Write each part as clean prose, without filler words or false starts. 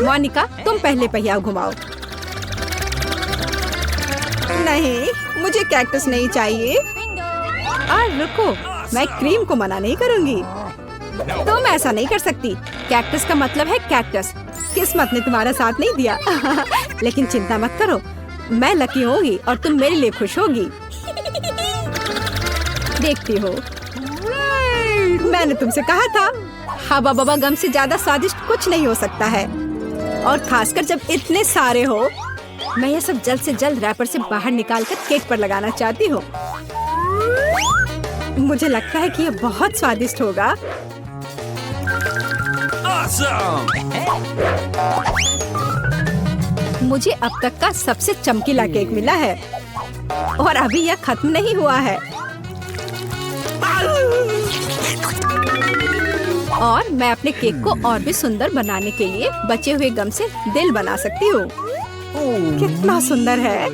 मोनिका, तुम पहले पहिया घुमाओ। नहीं, मुझे कैक्टस नहीं चाहिए। रुको, मैं क्रीम को मना नहीं करूंगी। तुम ऐसा नहीं कर सकती। कैक्टस का मतलब है कैक्टस। किस्मत ने तुम्हारा साथ नहीं दिया। लेकिन चिंता मत करो, मैं लकी होगी और तुम मेरे लिए खुश होगी। देखती हो, मैंने तुमसे कहा था, हवा बबा गम से ज्यादा स्वादिष्ट कुछ नहीं हो सकता है। और खासकर जब इतने सारे हो। मैं ये सब जल्द से जल्द रैपर से बाहर निकालकर केक पर लगाना चाहती हूँ। मुझे लगता है कि ये बहुत स्वादिष्ट होगा। मुझे अब तक का सबसे चमकीला केक मिला है और अभी यह खत्म नहीं हुआ है। और मैं अपने केक को और भी सुंदर बनाने के लिए बचे हुए गम से दिल बना सकती हूँ। कितना सुंदर है।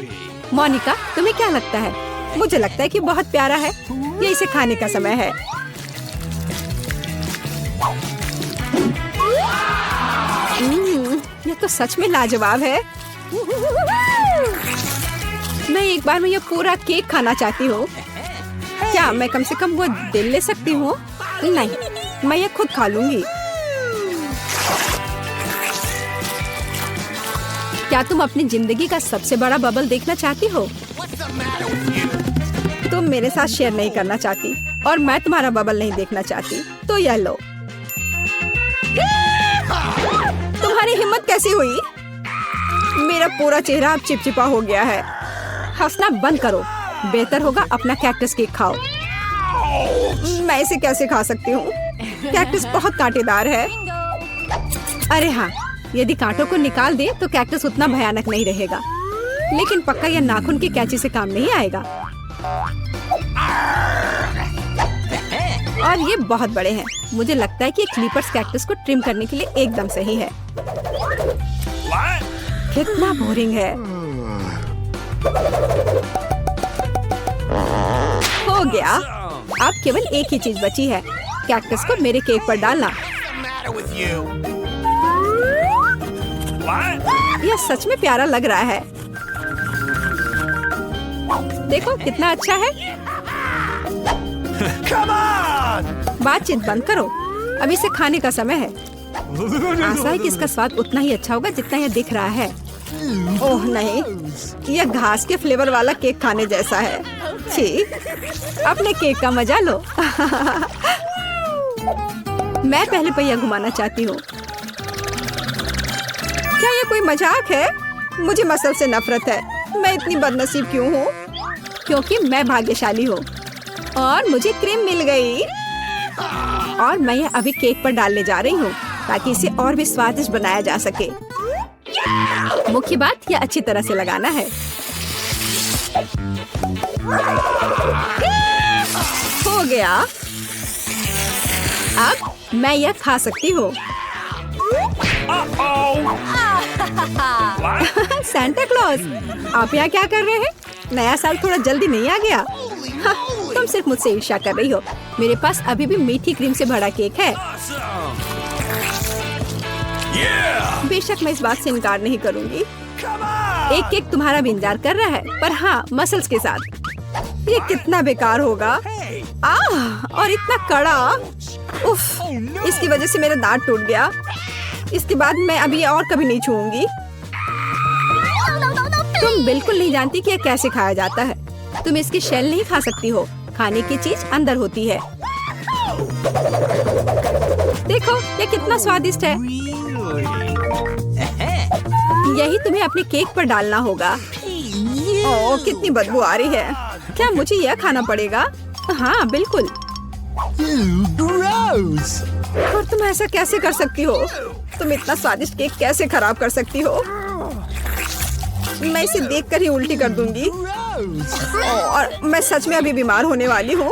मोनिका, तुम्हें क्या लगता है? मुझे लगता है कि बहुत प्यारा है। ये इसे खाने का समय है। ये तो सच में लाजवाब है। मैं एक बार में ये पूरा केक खाना चाहती हूँ। क्या मैं कम से कम वो दिल ले सकती हूँ? नहीं, मैं ये खुद खा लूंगी। क्या तुम अपनी जिंदगी का सबसे बड़ा बबल देखना चाहती हो? तुम मेरे साथ शेयर नहीं करना चाहती और मैं तुम्हारा बबल नहीं देखना चाहती, तो यह लो। तुम्हारी हिम्मत कैसी हुई? मेरा पूरा चेहरा अब चिपचिपा हो गया है। हंसना बंद करो। बेहतर होगा अपना कैक्टस केक खाओ। मैं इसे कैसे खा सकती हूँ? कैक्टस बहुत कांटेदार है। अरे हाँ, यदि कांटों को निकाल दे तो कैक्टस उतना भयानक नहीं रहेगा। लेकिन पक्का यह नाखून की कैंची से काम नहीं आएगा। और ये बहुत बड़े हैं। मुझे लगता है कि क्लिपर्स कैक्टस को ट्रिम करने के लिए एकदम सही है। कितना बोरिंग है। हो गया। अब केवल एक ही चीज बची है, कैक्टस को मेरे केक पर डालना। यह सच में प्यारा लग रहा है। देखो कितना अच्छा है। बातचीत बंद करो, अब इसे खाने का समय है। आशा है कि इसका स्वाद उतना ही अच्छा होगा जितना यह दिख रहा है। ओह नहीं, यह घास के फ्लेवर वाला केक खाने जैसा है। छी, अपने केक का मजा लो। मैं पहले पहिया घुमाना चाहती हूँ। क्या ये कोई मजाक है? मुझे मसल से नफरत है। मैं इतनी बदनसीब क्यों हूँ? क्योंकि मैं भाग्यशाली हूँ और मुझे क्रीम मिल गई। और मैं यह अभी केक पर डालने जा रही हूँ ताकि इसे और भी स्वादिष्ट बनाया जा सके। मुख्य बात यह अच्छी तरह से लगाना है। हो गया। अब मैं यह खा सकती हूँ। सांता क्लॉज, आप यहाँ क्या कर रहे हैं? नया साल थोड़ा जल्दी नहीं आ गया? हाँ, तुम सिर्फ मुझसे ईर्ष्या कर रही हो। मेरे पास अभी भी मीठी क्रीम से भरा केक है। बेशक मैं इस बात से इनकार नहीं करूंगी। एक केक तुम्हारा भी इंतजार कर रहा है, पर हाँ, मसल्स के साथ। ये कितना बेकार होगा। और इतना कड़ा। उफ, इसकी वजह से मेरा दांत टूट गया। इसके बाद मैं अभी और कभी नहीं छूऊंगी। तुम बिल्कुल नहीं जानती कि यह कैसे खाया जाता है। तुम इसकी शेल नहीं खा सकती हो। खाने की चीज अंदर होती है। देखो ये कितना स्वादिष्ट है। यही तुम्हें अपने केक पर डालना होगा। ओह, कितनी बदबू आ रही है। क्या मुझे यह खाना पड़ेगा? हाँ बिल्कुल। और तुम ऐसा कैसे कर सकती हो? तुम इतना स्वादिष्ट केक कैसे खराब कर सकती हो? मैं इसे देखकर ही उल्टी कर दूंगी। और मैं सच में अभी बीमार होने वाली हूँ।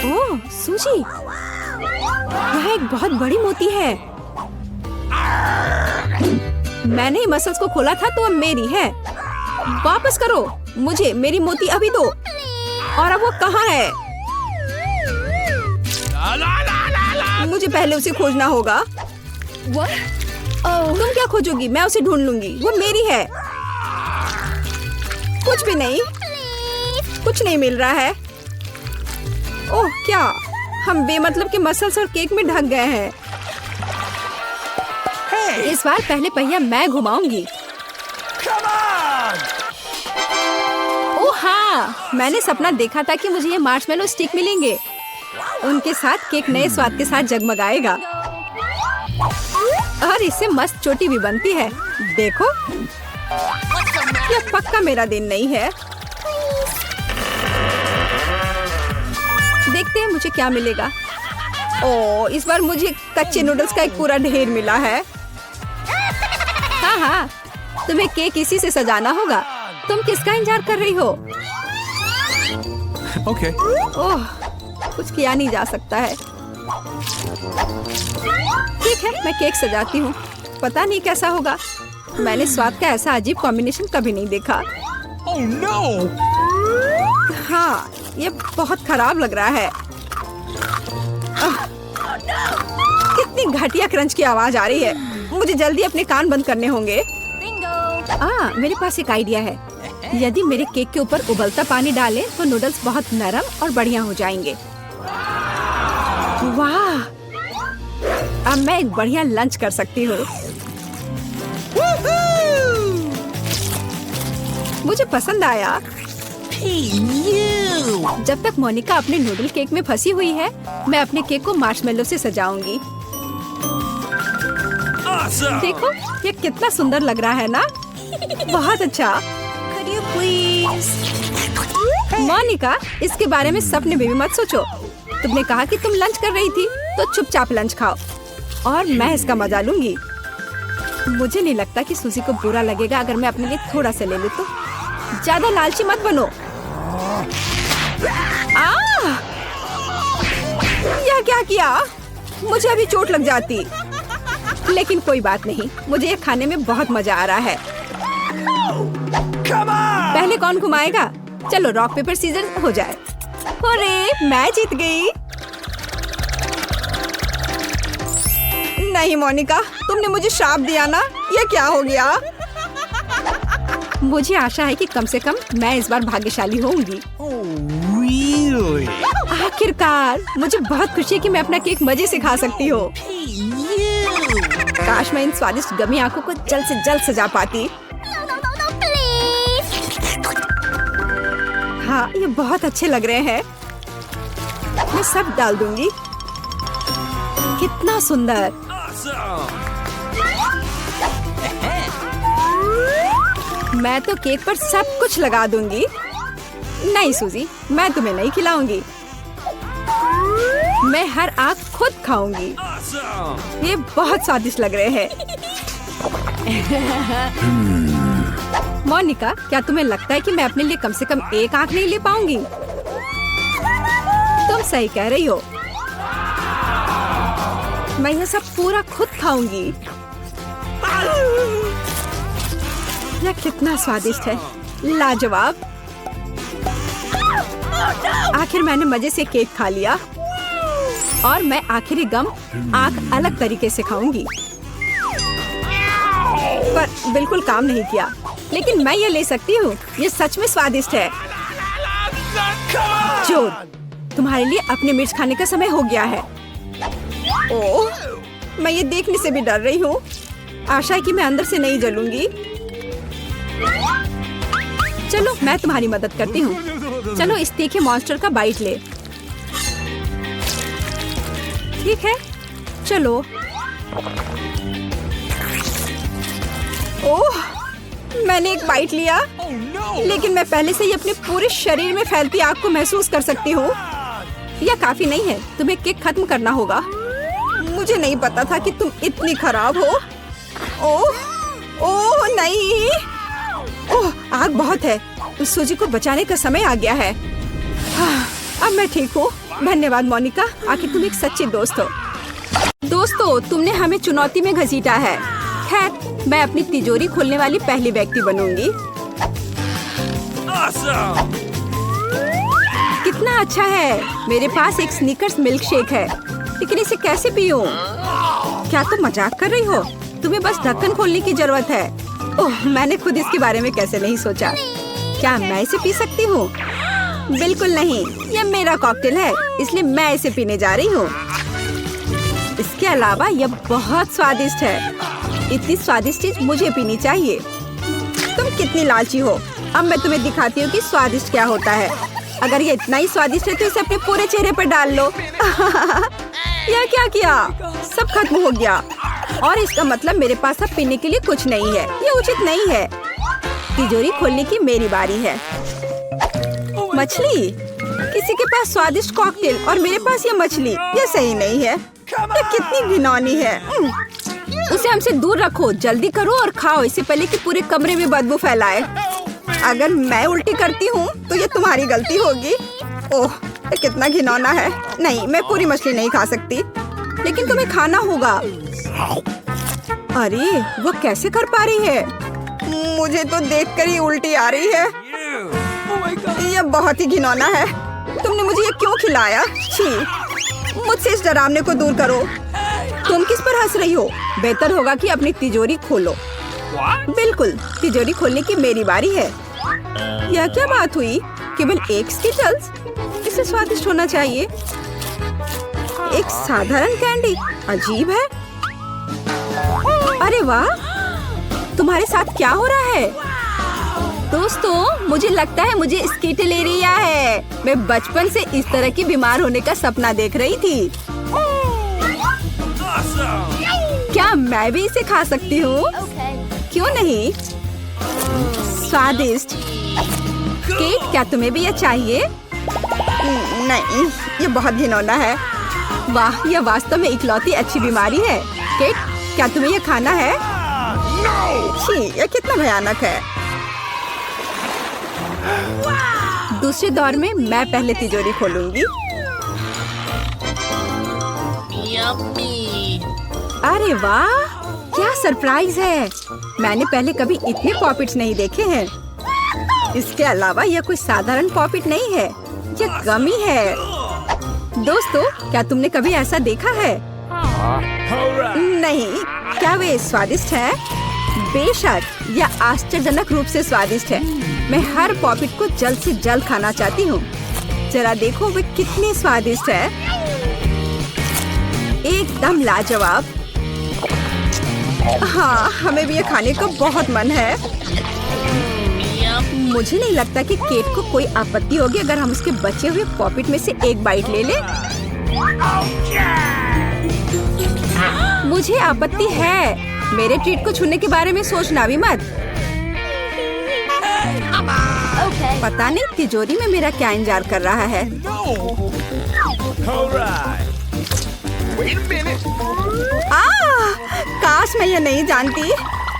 ओह सूजी, यह एक बहुत बड़ी मोती है। मैंने ही मसल्स को खोला था तो अब मेरी है। वापस करो मुझे मेरी मोती अभी दो। और अब वो कहाँ है? मुझे पहले उसे खोजना होगा। तुम क्या खोजोगी? मैं उसे ढूंढ लूंगी, वो मेरी है। कुछ भी नहीं, कुछ नहीं मिल रहा है। ओह क्या, हम बेमतलब के मसल्स और केक में ढक गए हैं। इस बार पहले पहिया मैं घुमाऊंगी। ओह हाँ, मैंने सपना देखा था कि मुझे ये मार्शमेलो स्टिक मिलेंगे। उनके साथ केक नए स्वाद के साथ जगमगाएगा और इससे मस्त चोटी भी बनती है। देखो, यह पक्का मेरा दिन नहीं है। देखते हैं मुझे क्या मिलेगा। ओह, इस बार मुझे कच्चे नूडल्स का एक पूरा ढेर मिला है। हाँ हाँ, तुम्हें केक इसी से सजाना होगा। तुम किसका इंतजार कर रही हो? Okay. ओह, कुछ किया नहीं जा सकता है। ठीक है, मैं केक सजाती हूँ। पता नहीं कैसा होगा। मैंने स्वाद का ऐसा अजीब कॉम्बिनेशन कभी नहीं देखा। Oh no! हाँ, ये बहुत खराब लग रहा है। कितनी घटिया क्रंच की आवाज आ रही है। मुझे जल्दी अपने कान बंद करने होंगे। मेरे पास एक आइडिया है। यदि मेरे केक के ऊपर उबलता पानी डालें तो नूडल्स बहुत नरम और बढ़िया हो जाएंगे। वाह! अब मैं एक बढ़िया लंच कर सकती हूँ। मुझे पसंद आया। जब तक मोनिका अपने नूडल केक में फंसी हुई है, मैं अपने केक को मार्शमेलो से सजाऊंगी। देखो, ये कितना सुंदर लग रहा है ना? बहुत अच्छा। मोनिका, इसके बारे में सपने में भी मत सोचो। तुमने कहा कि तुम लंच कर रही थी, तो चुपचाप लंच खाओ और मैं इसका मजा लूंगी। मुझे नहीं लगता कि सूजी को बुरा लगेगा अगर मैं अपने लिए थोड़ा सा ले लूं तो। ज्यादा लालची मत बनो। यह क्या किया? मुझे अभी चोट लग जाती। लेकिन कोई बात नहीं, मुझे ये खाने में बहुत मजा आ रहा है। पहले कौन घुमाएगा? चलो रॉक पेपर सीजर हो जाए। अरे, मैं जीत गई। नहीं मोनिका, तुमने मुझे श्राप दिया ना। ये क्या हो गया? मुझे आशा है कि कम से कम मैं इस बार भाग्यशाली होंगी। Really? आखिरकार, मुझे बहुत खुशी है कि मैं अपना केक मजे से खा सकती हूँ। काश मैं इन स्वादिष्ट गमी आंखों को जल्द से जल्द सजा पाती। हाँ, ये बहुत अच्छे लग रहे हैं। मैं सब डाल दूंगी। कितना सुंदर। मैं तो केक पर सब कुछ लगा दूंगी। नहीं सूजी, मैं तुम्हें नहीं खिलाऊंगी। मैं हर आँख खुद खाऊंगी। ये बहुत स्वादिष्ट लग रहे हैं। मोनिका, क्या तुम्हें लगता है कि मैं अपने लिए कम से कम एक आँख नहीं ले पाऊंगी? तुम सही कह रही हो। मैं यह सब पूरा खुद खाऊंगी। यह कितना स्वादिष्ट है, लाजवाब। आखिर मैंने मजे से केक खा लिया और मैं आखिरी गम आँख अलग तरीके से खाऊंगी। पर बिल्कुल काम नहीं किया। लेकिन मैं ये ले सकती हूँ। ये सच में स्वादिष्ट है। जोर, तुम्हारे लिए अपने मिर्च खाने का समय हो गया है। ओह, मैं ये देखने से भी डर रही हूँ। आशा है कि मैं अंदर से नहीं जलूंगी। चलो, मैं तुम्हारी मदद करती हूँ। चलो, इस तीखे मॉन्स्टर का बाइट ले। ठीक है, चलो। ओह, मैंने एक बाइट लिया। लेकिन मैं पहले से ही अपने पूरे शरीर में फैलती आग को महसूस कर सकती हूँ। यह काफी नहीं है, तुम्हें केक खत्म करना होगा। मुझे नहीं पता था कि तुम इतनी खराब हो। ओह, ओह नहीं। ओह, आग बहुत है। उस सूजी को बचाने का समय आ गया है। अब मैं ठीक हूँ। धन्यवाद मोनिका, आखिर तुम एक सच्ची दोस्त हो। दोस्तों, तुमने हमें चुनौती में घसीटा है। खैर, मैं अपनी तिजोरी खोलने वाली पहली व्यक्ति बनूंगी। Awesome! कितना अच्छा है। मेरे पास एक स्नीकर्स मिल्क शेक है, लेकिन इसे कैसे पीऊं? क्या तुम मजाक कर रही हो? तुम्हें बस ढक्कन खोलने की जरूरत है। ओह, मैंने खुद इसके बारे में कैसे नहीं सोचा। क्या मैं इसे पी सकती हूँ? बिल्कुल नहीं, यह मेरा कॉकटेल है, इसलिए मैं इसे पीने जा रही हूँ। इसके अलावा यह बहुत स्वादिष्ट है। इतनी स्वादिष्ट चीज मुझे पीनी चाहिए। तुम कितनी लालची हो। अब मैं तुम्हें दिखाती हूँ कि स्वादिष्ट क्या होता है। अगर ये इतना ही स्वादिष्ट है तो इसे अपने पूरे चेहरे पर डाल लो। यह क्या किया? सब खत्म हो गया और इसका मतलब मेरे पास अब पीने के लिए कुछ नहीं है। ये उचित नहीं है। तिजोरी खोलने की मेरी बारी है। मछली? किसी के पास स्वादिष्ट कॉकटेल और मेरे पास ये मछली। ये सही नहीं है। ये कितनी घिनौनी है। उसे हमसे दूर रखो। जल्दी करो और खाओ इससे पहले कि पूरे कमरे में बदबू फैलाए। अगर मैं उल्टी करती हूँ तो ये तुम्हारी गलती होगी। ओह, ये कितना घिनौना है। नहीं, मैं पूरी मछली नहीं खा सकती, लेकिन तुम्हें खाना होगा। अरे, वो कैसे कर पा रही है? मुझे तो देखकर ही उल्टी आ रही है। यह बहुत ही घिनौना है। तुमने मुझे ये क्यों खिलाया? छी, मुझसे इस डरावने को दूर करो। तुम किस पर हंस रही हो? बेहतर होगा कि अपनी तिजोरी खोलो। बिल्कुल, तिजोरी खोलने की मेरी बारी है। यह क्या बात हुई? केवल एक स्किटल्स? इसे स्वादिष्ट होना चाहिए। एक साधारण कैंडी? अजीब है। अरे वाह, तुम्हारे साथ क्या हो रहा है? दोस्तों, मुझे लगता है मुझे स्किटलेरिया है। मैं बचपन से इस तरह की बीमार होने का सपना देख रही थी। क्या मैं भी इसे खा सकती हूँ? क्यों नहीं? स्वादिष्ट। केट, क्या तुम्हें भी यह चाहिए? नहीं, ये बहुत घिनौना है। वाह, यह वास्तव में इकलौती अच्छी बीमारी है। केट, क्या तुम्हें यह खाना है? छी, यह कितना भयानक है। दूसरे दौर में मैं पहले तिजोरी खोलूंगी। अरे वाह, क्या सरप्राइज है। मैंने पहले कभी इतने पॉपिट्स नहीं देखे हैं। इसके अलावा यह कोई साधारण पॉपिट नहीं है, यह गमी है। दोस्तों, क्या तुमने कभी ऐसा देखा है? नहीं। क्या वे स्वादिष्ट है? बेशक, यह आश्चर्यजनक रूप से स्वादिष्ट है। मैं हर पॉपिट को जल्द से जल्द खाना चाहती हूँ। जरा देखो वे कितनी स्वादिष्ट है। एकदम लाजवाब। हाँ, हमें भी ये खाने का बहुत मन है। मुझे नहीं लगता कि केट को कोई आपत्ति होगी अगर हम उसके बचे हुए पॉपिट में से एक बाइट ले लें। मुझे आपत्ति है। मेरे ट्रीट को छूने के बारे में सोचना भी मत। पता नहीं तिजोरी में मेरा क्या इंतजार कर रहा है। काश मैं यह नहीं जानती।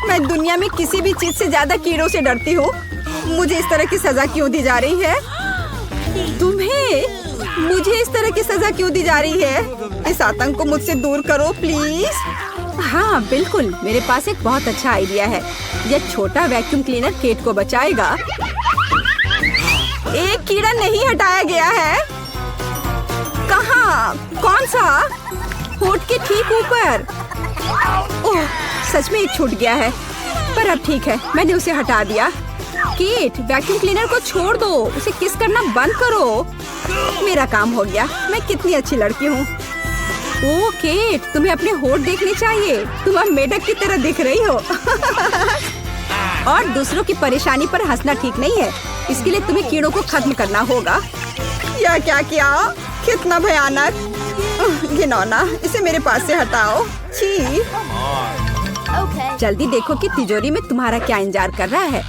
मैं दुनिया में किसी भी चीज से ज्यादा कीड़ों से डरती हूँ। मुझे इस तरह की सजा क्यों दी जा रही है? तुम्हें मुझे इस तरह की सजा क्यों दी जा रही है? इस आतंक को मुझसे दूर करो प्लीज। हाँ बिल्कुल, मेरे पास एक बहुत अच्छा आइडिया है। यह छोटा वैक्यूम क्लीनर केट को बचाएगा। एक कीड़ा नहीं हटाया गया है। कहाँ? कौन सा? होठ के ठीक ऊपर। ओह, सच में एक छूट गया है, पर अब ठीक है, मैंने उसे हटा दिया। केट, वैक्यूम क्लीनर को छोड़ दो, उसे किस करना बंद करो। मेरा काम हो गया। मैं कितनी अच्छी लड़की हूँ। ओह केट, तुम्हें अपने होठ देखने चाहिए। तुम अब मेढक की तरह दिख रही हो। और दूसरों की परेशानी पर हंसना ठीक नहीं है। इसके लिए तुम्हें कीड़ों को खत्म करना होगा। यह क्या किया? कितना भयानक, घिनौना। इसे मेरे पास से हटाओ। छी। जल्दी देखो कि तिजोरी में तुम्हारा क्या इंतजार कर रहा है।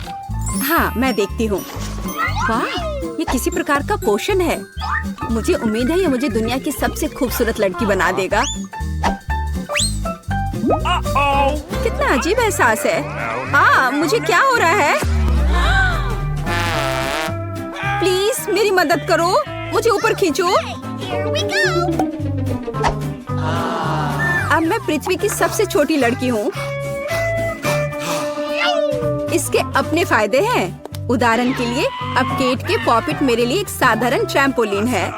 हाँ, मैं देखती हूँ। वाह, ये किसी प्रकार का पोषण है। मुझे उम्मीद है ये मुझे दुनिया की सबसे खूबसूरत लड़की बना देगा। कितना अजीब एहसास है। मुझे क्या हो रहा है? प्लीज मेरी मदद करो, मुझे ऊपर खींचो। अब मैं पृथ्वी की सबसे छोटी लड़की हूँ। इसके अपने फायदे हैं। उदाहरण के लिए, अब केट के पॉपिट मेरे लिए एक साधारण ट्रैम्पोलिन है।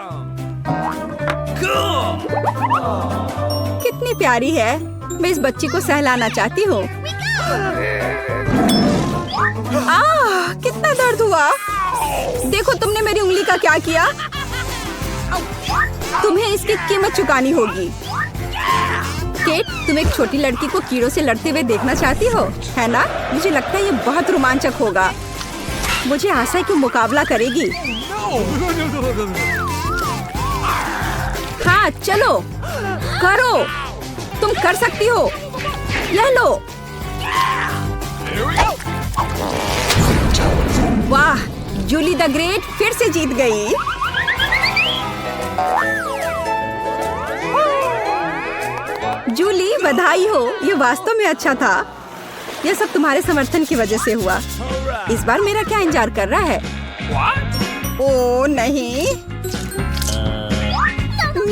कितनी प्यारी है। मैं इस बच्ची को सहलाना चाहती हूँ। कितना दर्द हुआ। देखो तुमने मेरी उंगली का क्या किया। तुम्हें इसकी कीमत चुकानी होगी। केट, तुम एक छोटी लड़की को कीड़ों से लड़ते हुए देखना चाहती हो, है ना? मुझे लगता है ये बहुत रोमांचक होगा। मुझे आशा है कि मुकाबला करेगी। हाँ चलो करो, तुम कर सकती हो। ले लो। वाह, जूली द ग्रेट फिर से जीत गई। जूली बधाई हो, ये वास्तव में अच्छा था। यह सब तुम्हारे समर्थन की वजह से हुआ। इस बार मेरा क्या इंतजार कर रहा है? ओ नहीं,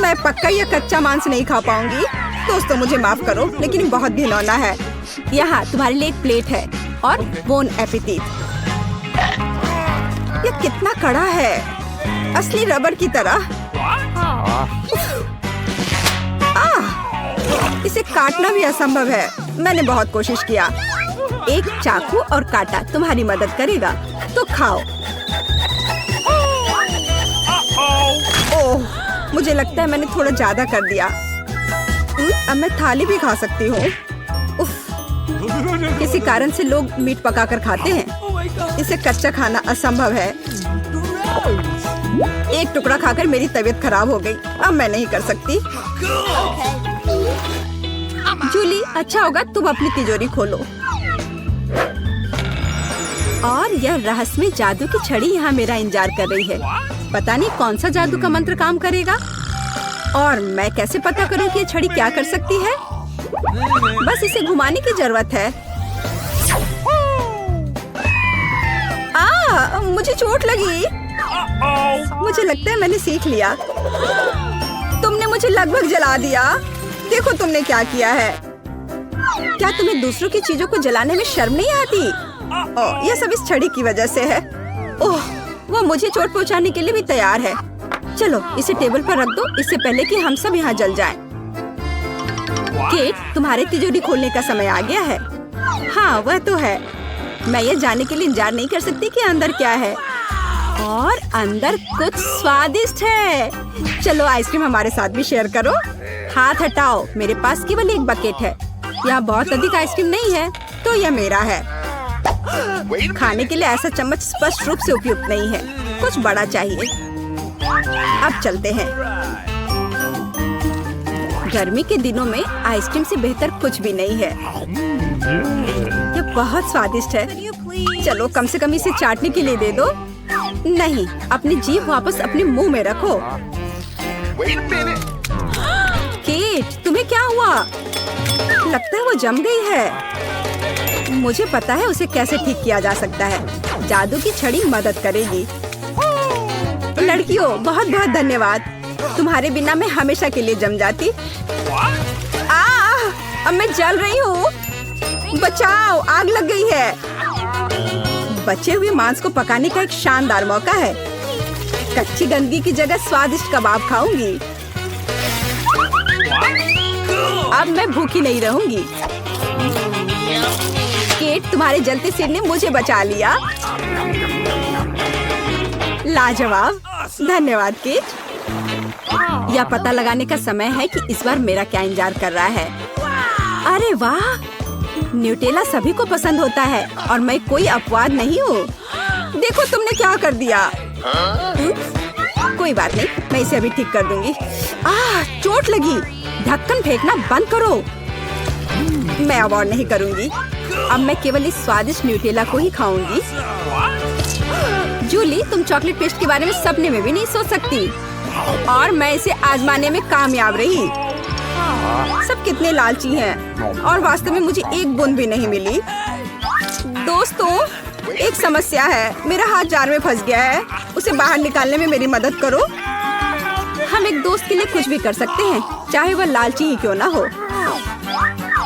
मैं पक्का यह कच्चा मांस नहीं खा पाऊंगी। दोस्तों मुझे माफ करो, लेकिन बहुत घिनौना है। यहाँ तुम्हारे लिए एक प्लेट है और बोन एपेटिट। यह कितना कड़ा है, असली रबर की तरह। इसे काटना भी असंभव है। मैंने बहुत कोशिश किया। एक चाकू और कांटा तुम्हारी मदद करेगा, तो खाओ। ओह, मुझे लगता है मैंने थोड़ा ज्यादा कर दिया। अब मैं थाली भी खा सकती हूँ। किसी कारण से लोग मीट पकाकर खाते हैं। इसे कच्चा खाना असंभव है। एक टुकड़ा खाकर मेरी तबीयत खराब हो गई। अब मैं नहीं कर सकती। जूली, अच्छा होगा तुम अपनी तिजोरी खोलो। और यह रहस्यमय जादू की छड़ी यहाँ मेरा इंतजार कर रही है। पता नहीं कौन सा जादू का मंत्र काम करेगा। और मैं कैसे पता करूँ कि ये छड़ी क्या कर सकती है? बस इसे घुमाने की जरूरत है। मुझे चोट लगी। मुझे लगता है मैंने सीख लिया। तुमने मुझे लगभग जला दिया। देखो तुमने क्या किया है। क्या तुम्हें दूसरों की चीजों को जलाने में शर्म नहीं आती? ओह, यह सब इस छड़ी की वजह से है। ओह, वो मुझे चोट पहुंचाने के लिए भी तैयार है। चलो इसे टेबल पर रख दो, इससे पहले कि हम सब यहाँ जल जाएं। केट, तुम्हारे तिजोरी खोलने का समय आ गया है। हाँ वह तो है। मैं ये जानने के लिए इंतजार नहीं कर सकती कि अंदर क्या है। और अंदर कुछ स्वादिष्ट है। चलो आइसक्रीम हमारे साथ भी शेयर करो। हाथ हटाओ, मेरे पास केवल एक बकेट है। यहाँ बहुत अधिक आइसक्रीम नहीं है, तो यह मेरा है। खाने के लिए ऐसा चम्मच स्पष्ट रूप से उपयुक्त नहीं है। कुछ बड़ा चाहिए। अब चलते हैं। गर्मी के दिनों में आइसक्रीम से बेहतर कुछ भी नहीं है। यह बहुत स्वादिष्ट है। चलो कम से कम इसे चाटने के लिए दे दो। नहीं, अपनी जीभ वापस अपने मुंह में रखो। केट, तुम्हें क्या हुआ? लगता है वो जम गई है। मुझे पता है उसे कैसे ठीक किया जा सकता है। जादू की छड़ी मदद करेगी। लड़कियों, बहुत बहुत धन्यवाद। तुम्हारे बिना मैं हमेशा के लिए जम जाती। अब मैं जल रही हूँ। बचाओ, आग लग गई है। बचे हुए मांस को पकाने का एक शानदार मौका है। कच्ची गंदगी की जगह स्वादिष्ट कबाब खाऊंगी। अब मैं भूखी नहीं रहूंगी। केट, तुम्हारे जलते सिर ने मुझे बचा लिया। लाजवाब, धन्यवाद केट। यह पता लगाने का समय है कि इस बार मेरा क्या इंतजार कर रहा है। अरे वाह, न्यूटेला सभी को पसंद होता है और मैं कोई अपवाद नहीं हूँ। देखो तुमने क्या कर दिया। कोई बात नहीं, मैं इसे अभी ठीक कर दूंगी। चोट लगी। ढक्कन फेंकना बंद करो। मैं अब और नहीं करूंगी। अब मैं केवल इस स्वादिष्ट न्यूटेला को ही खाऊंगी। जूली, तुम चॉकलेट पेस्ट के बारे में सपने में भी नहीं सोच सकती। और मैं इसे आजमाने में कामयाब रही। सब कितने लालची हैं और वास्तव में मुझे एक बूंद भी नहीं मिली। दोस्तों, एक समस्या है। मेरा हाथ जार में फंस गया है। उसे बाहर निकालने में मेरी मदद करो। हम एक दोस्त के लिए कुछ भी कर सकते हैं, चाहे वह लालची ही क्यों ना हो।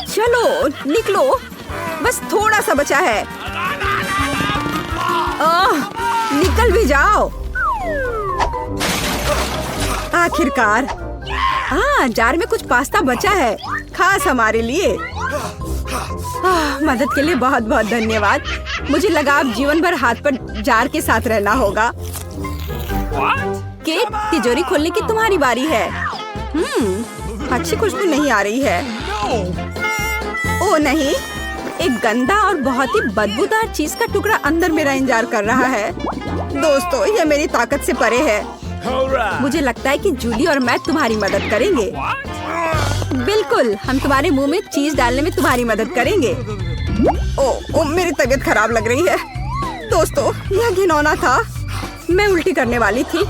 चलो निकलो, बस थोड़ा सा बचा है। निकल भी जाओ। आखिरकार। जार में कुछ पास्ता बचा है। खास हमारे लिए। मदद के लिए बहुत बहुत धन्यवाद। मुझे लगा आप जीवन भर हाथ पर जार के साथ रहना होगा। केट, तिजोरी खोलने की तुम्हारी बारी है। अच्छी खुशबू नहीं आ रही है। ओ नहीं, एक गंदा और बहुत ही बदबूदार चीज का टुकड़ा अंदर मेरा इंतजार कर रहा है। दोस्तों, यह मेरी ताकत से परे है। मुझे लगता है कि जूली और मैं तुम्हारी मदद करेंगे। बिल्कुल, हम तुम्हारे मुंह में चीज डालने में तुम्हारी मदद करेंगे। ओ, मेरी तबीयत खराब लग रही है। दोस्तों, यह घिनौना था। मैं उल्टी करने वाली थी।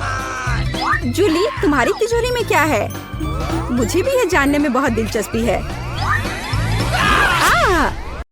जूली, तुम्हारी तिजोरी में क्या है? मुझे भी यह जानने में बहुत दिलचस्पी है।